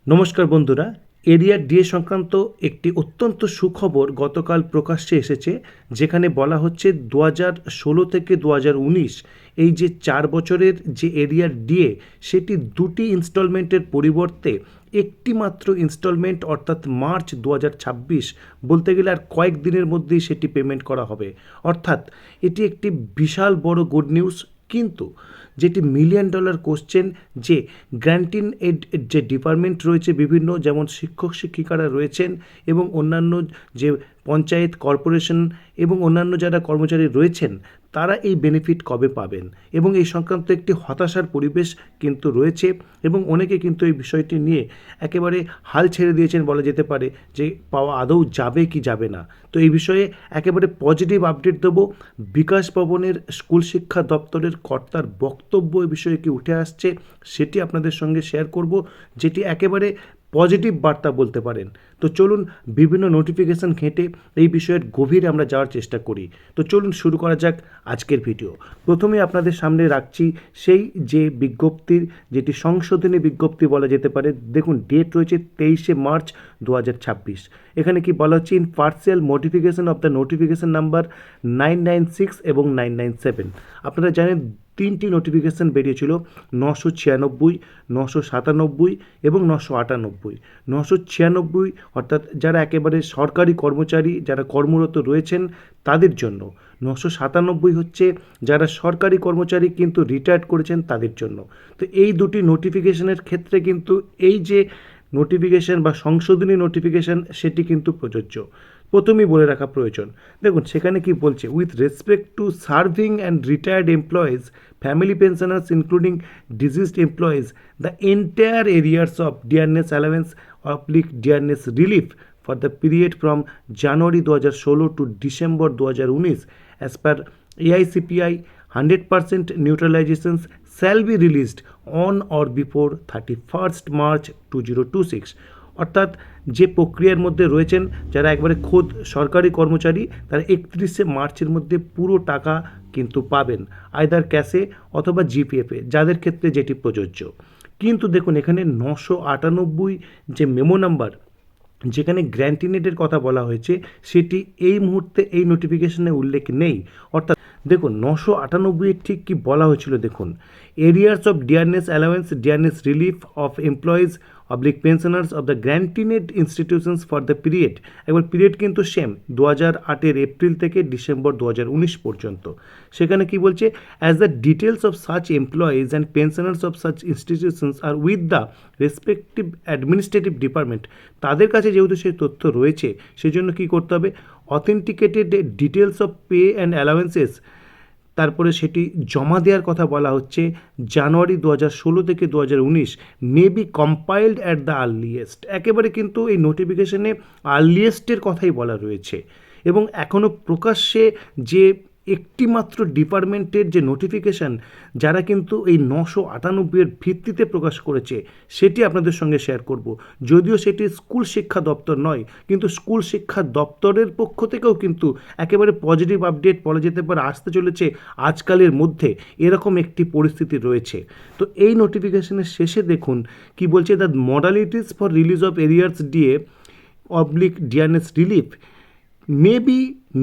নমস্কার বন্ধুরা, area DA সংক্রান্ত একটি অত্যন্ত সুখবর গতকাল প্রকাশ্যে এসেছে, যেখানে বলা হচ্ছে 2016 থেকে 2019 এই যে 4 বছরের যে এরিয়া ডিএ সেটি দুটি ইনস্টলমেন্টের পরিবর্তে একটি মাত্র ইনস্টলমেন্ট অর্থাৎ মার্চ 2026 বলতে গেলে আর কয়েক দিনের মধ্যেই সেটি পেমেন্ট করা হবে। অর্থাৎ এটি একটি বিশাল বড় গুড নিউজ। কিন্তু যেটি মিলিয়ন ডলার কোশ্চেন, যে গ্র্যান্টিন এড যে ডিপার্টমেন্ট রয়েছে বিভিন্ন, যেমন শিক্ষক শিক্ষিকারা রয়েছেন এবং অন্যান্য যে পঞ্চায়েত কর্পোরেশন এবং অন্যান্য যারা কর্মচারী রয়েছেন, তারা এই বেনিফিট কবে পাবেন, এবং এই সংক্রান্ত একটি হতাশার পরিবেশ কিন্তু রয়েছে এবং অনেকে কিন্তু এই বিষয়টি নিয়ে একেবারে হাল ছেড়ে দিয়েছেন বলা যেতে পারে, যে পাওয়া আদৌ যাবে কি যাবে না। তো এই বিষয়ে একেবারে পজিটিভ আপডেট দেবো। বিকাশ ভবনের স্কুল শিক্ষা দপ্তরের কর্তার বক্তব্য এই বিষয়ে কি উঠে আসছে সেটি আপনাদের সঙ্গে শেয়ার করব, যেটি একেবারে পজিটিভ বার্তা বলতে পারেন। তো চলুন বিভিন্ন নোটিফিকেশান ঘেঁটে এই বিষয়ের গভীরে আমরা যাওয়ার চেষ্টা করি। তো চলুন শুরু করা যাক আজকের ভিডিও। প্রথমে আপনাদের সামনে রাখছি সেই যে বিজ্ঞপ্তির, যেটি সংশোধনী বিজ্ঞপ্তি বলা যেতে পারে। দেখুন, ডেট রয়েছে 23শে মার্চ 2026। এখানে কি বলা হচ্ছে, in partial modification of the notification number 996 এবং 997। আপনারা জানেন তিনটি নোটিফিকেশান বেরিয়েছিল, 996, 997 এবং 998। 996 অর্থাৎ যারা একেবারে সরকারি কর্মচারী, যারা কর্মরত রয়েছেন তাদের জন্য। 997 হচ্ছে যারা সরকারি কর্মচারী কিন্তু রিটায়ার্ড করেছেন তাদের জন্য। তো এই দুটি নোটিফিকেশনের ক্ষেত্রে কিন্তু এই যে নোটিফিকেশন বা সংশোধনী নোটিফিকেশন সেটি কিন্তু প্রযোজ্য। প্রথমেই বলে রাখা প্রয়োজন, দেখুন সেখানে কি বলছে, with respect to serving and retired employees, family pensioners including diseased employees, the entire arrears of dearness allowance oblique dearness relief for the period from January 2016 to December 2019 as per AICPI, 100% neutralizations shall be released on or before 31st March 2026। অর্থাৎ যে প্রক্রিয়ার মধ্যে রয়েছেন যারা একবারে খোদ সরকারি কর্মচারী, তারা 31শে মার্চের মধ্যে পুরো টাকা কিন্তু পাবেন, আইদার ক্যাশে অথবা জিপিএফে, যাদের ক্ষেত্রে যেটি প্রযোজ্য। কিন্তু দেখুন এখানে 998 যে মেমো নাম্বার, যেখানে গ্র্যান্টিনেটের কথা বলা হয়েছে, সেটি এই মুহূর্তে এই নোটিফিকেশনে উল্লেখ নেই। অর্থাৎ দেখুন 998 ঠিক কি বলা হয়েছিল, দেখুন, arrears of dearness allowance dearness relief of employees oblique pensioners of the grant in aid institutions for the period. একবার পিরিয়ড কিন্তু সেম 2008 এপ্রিল থেকে ডিসেম্বর 2019 পর্যন্ত। সেখানে কি বলছে, as the details of such employees and pensioners of such institutions are with the respective administrative department, তাদের কাছে যেহেতু সেই তথ্য রয়েছে সেজন্য কী করতে হবে, authenticated details of pay and allowances, তারপরে সেটি জমা দেওয়ার কথা বলা হচ্ছে জানুয়ারি 2016 থেকে 2019, may be compiled at the earliest. একেবারে কিন্তু এই নোটিফিকেশনে আর্লিয়েস্টের কথাই বলা রয়েছে। এবং এখনও প্রকাশ্যে যে একটি মাত্র ডিপার্টমেন্টের যে নোটিফিকেশান, যারা কিন্তু এই 998 ভিত্তিতে প্রকাশ করেছে, সেটি আপনাদের সঙ্গে শেয়ার করব। যদিও সেটি স্কুল শিক্ষা দপ্তর নয়, কিন্তু স্কুল শিক্ষা দপ্তরের পক্ষ থেকেও কিন্তু একেবারে পজিটিভ আপডেট বলা যেতে পারে আসতে চলেছে আজকালের মধ্যে, এরকম একটি পরিস্থিতি রয়েছে। তো এই নোটিফিকেশনের শেষে দেখুন কি বলছে, the modalities for release of arrears DA oblique dearness relief may be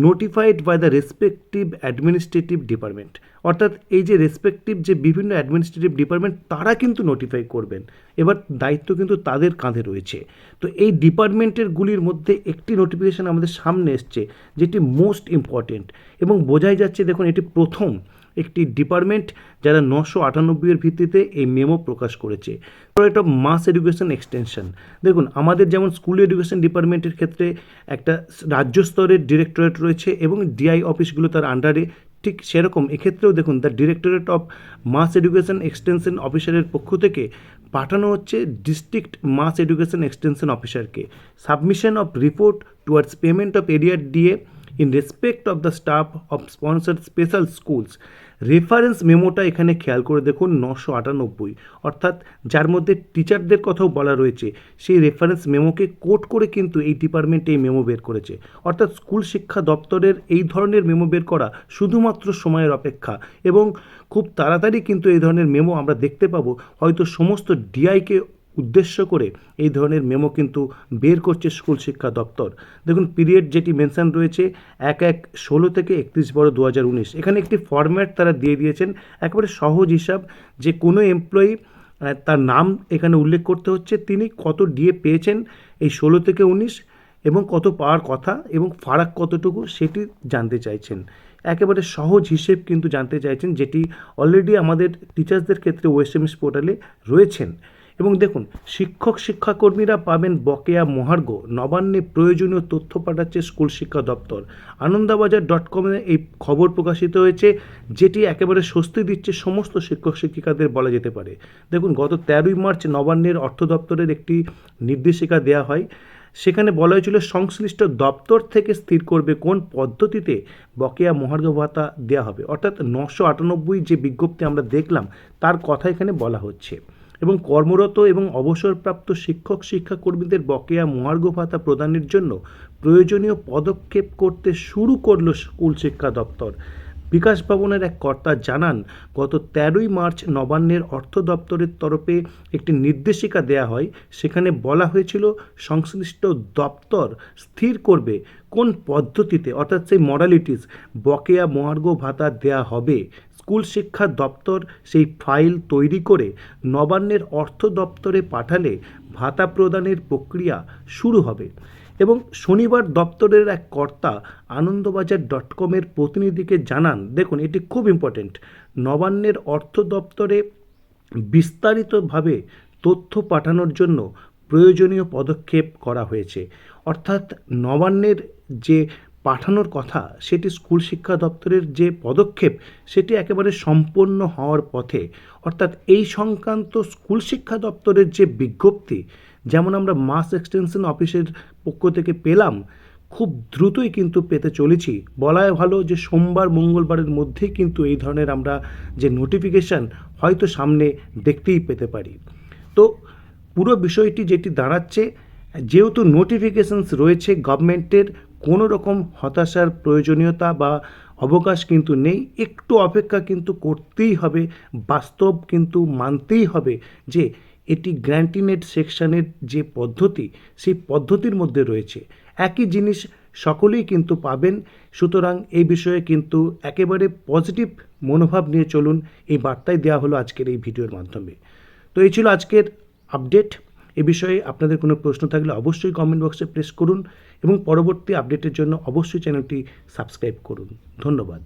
notified by the respective administrative department. অর্থাৎ এই যে রেসপেক্টিভ যে বিভিন্ন অ্যাডমিনিস্ট্রেটিভ ডিপার্টমেন্ট, তারা কিন্তু নোটিফাই করবেন। এবার দায়িত্ব কিন্তু তাদের কাঁধে রয়েছে। তো এই ডিপার্টমেন্টের গুলির মধ্যে একটি নোটিফিকেশান আমাদের সামনে এসছে, যেটি মোস্ট ইম্পর্টেন্ট এবং বোঝাই যাচ্ছে, দেখুন এটি প্রথম একটি ডিপার্টমেন্ট যারা 998 ভিত্তিতে এই মেমো প্রকাশ করেছে। Project of mass education extension. দেখুন আমাদের যেমন স্কুল এডুকেশন ডিপার্টমেন্টের ক্ষেত্রে একটা রাজ্য স্তরের ডিরেক্টরেট রয়েছে এবং ডিআই অফিসগুলো তার আন্ডারে, ঠিক সেরকম এক্ষেত্রেও দেখুন the directorate of mass education extension অফিসারের পক্ষ থেকে পাঠানো হচ্ছে ডিস্ট্রিক্ট মাস এডুকেশন এক্সটেনশন অফিসারকে submission of report towards payment of arrear DA in respect of the staff of sponsored special schools. Reference মেমোটা এখানে খেয়াল করে দেখুন 998, অর্থাৎ যার মধ্যে টিচারদের কথাও বলা রয়েছে, সেই রেফারেন্স মেমোকে কোট করে কিন্তু এই ডিপার্টমেন্ট এই মেমো বের করেছে। অর্থাৎ স্কুল শিক্ষা দপ্তরের এই ধরনের মেমো বের করা শুধুমাত্র সময়ের অপেক্ষা, এবং খুব তাড়াতাড়ি কিন্তু এই ধরনের মেমো আমরা দেখতে পাবো। হয়তো সমস্ত ডিআইকে উদ্দেশ্য করে এই ধরনের মেমো কিন্তু বের করছে স্কুল শিক্ষা দপ্তর। দেখুন পিরিয়ড যেটি মেনশন রয়েছে 1/1/16 থেকে 31/12/2019। এখানে একটি ফরম্যাট তারা দিয়ে দিয়েছেন, একেবারে সহজ হিসাব, যে কোনো এমপ্লয়ি তার নাম এখানে উল্লেখ করতে হচ্ছে, তিনি কত ডিএ পেয়েছেন এই 16 থেকে 19 এবং কত পাওয়ার কথা এবং ফারাক কতটুকু সেটি জানতে চাইছেন। একেবারে সহজ হিসেব কিন্তু জানতে চাইছেন, যেটি অলরেডি আমাদের টিচার্সদের ক্ষেত্রে ওএসএমএস পোর্টালে রয়েছেন। এবং দেখুন শিক্ষাকর্মীরা পাবেন বকেয়া মহার্ঘ, নবান্নে প্রয়োজনীয় তথ্য পাঠাচ্ছে স্কুল শিক্ষা দপ্তর। আনন্দবাজার.com-এ এই খবর প্রকাশিত হয়েছে, যেটি একেবারে স্বস্তি দিচ্ছে সমস্ত শিক্ষক শিক্ষিকাদের বলা যেতে পারে। দেখুন গত 13ই মার্চ নবান্নের অর্থ দপ্তরের একটি নির্দেশিকা দেওয়া হয়, সেখানে বলা হয়েছিল সংশ্লিষ্ট দপ্তর থেকে স্থির করবে কোন পদ্ধতিতে বকেয়া মহার্ঘ ভাতা দেওয়া হবে। অর্থাৎ 998 যে বিজ্ঞপ্তি আমরা দেখলাম তার কথা এখানে বলা হচ্ছে। এবং কর্মরত এবং অবসরপ্রাপ্ত শিক্ষক শিক্ষাকর্মীদের বকেয়া মহার্ঘ ভাতা প্রদানের জন্য প্রয়োজনীয় পদক্ষেপ করতে শুরু করল স্কুল শিক্ষা দপ্তর। বিকাশ ভবনের এক কর্তা জানান, গত 13ই মার্চ নবান্নের অর্থ দপ্তরের তরফে একটি নির্দেশিকা দেয়া হয়, সেখানে বলা হয়েছিল সংশ্লিষ্ট দপ্তর স্থির করবে কোন পদ্ধতিতে, অর্থাৎ সেই মডালিটিস, বকেয়া মহার্ঘ ভাতা দেয়া হবে। স্কুল শিক্ষা দপ্তর সেই ফাইল তৈরি করে নবান্নের অর্থ দপ্তরে পাঠালে ভাতা প্রদানের প্রক্রিয়া শুরু হবে। এবং শনিবার দপ্তরের এক কর্তা আনন্দবাজার.com-এর প্রতিনিধিকে জানান, দেখুন এটি খুব ইম্পর্টেন্ট, নবান্নের অর্থ দপ্তরে বিস্তারিতভাবে তথ্য পাঠানোর জন্য প্রয়োজনীয় পদক্ষেপ করা হয়েছে। অর্থাৎ নবান্নের যে পাঠানোর কথা সেটি স্কুল শিক্ষা দপ্তরের যে পদক্ষেপ সেটি একেবারে সম্পন্ন হওয়ার পথে। অর্থাৎ এই সংক্রান্ত স্কুল শিক্ষা দপ্তরের যে বিজ্ঞপ্তি, যেমন আমরা মাস এক্সটেনশন অফিসের পক্ষ থেকে পেলাম, খুব দ্রুতই কিন্তু পেতে চলেছি। বলাই ভালো যে সোমবার মঙ্গলবারের মধ্যেই কিন্তু এই ধরনের আমরা যে নোটিফিকেশান হয়তো সামনে দেখতেই পেতে পারি। তো পুরো বিষয়টি যেটি দাঁড়াচ্ছে, যেহেতু নোটিফিকেশানস রয়েছে গভর্নমেন্টের, কোনো রকম হতাশার প্রয়োজনীয়তা বা অবকাশ কিন্তু নেই। একটু অপেক্ষা কিন্তু করতেই হবে, বাস্তব কিন্তু মানতেই হবে যে এটি গ্র্যান্টিনেড সেকশনের যে পদ্ধতি সেই পদ্ধতির মধ্যে রয়েছে, একই জিনিস সকলেই কিন্তু পাবেন। সুতরাং এই বিষয়ে কিন্তু একেবারে পজিটিভ মনোভাব নিয়ে চলুন, এই বার্তাই দেওয়া হলো আজকের এই ভিডিওর মাধ্যমে। তো এই ছিল আজকের আপডেট। এ বিষয়ে আপনাদের কোনো প্রশ্ন থাকলে অবশ্যই কমেন্ট বক্সে প্রেস করুন এবং পরবর্তী আপডেটের জন্য অবশ্যই চ্যানেলটি সাবস্ক্রাইব করুন। ধন্যবাদ।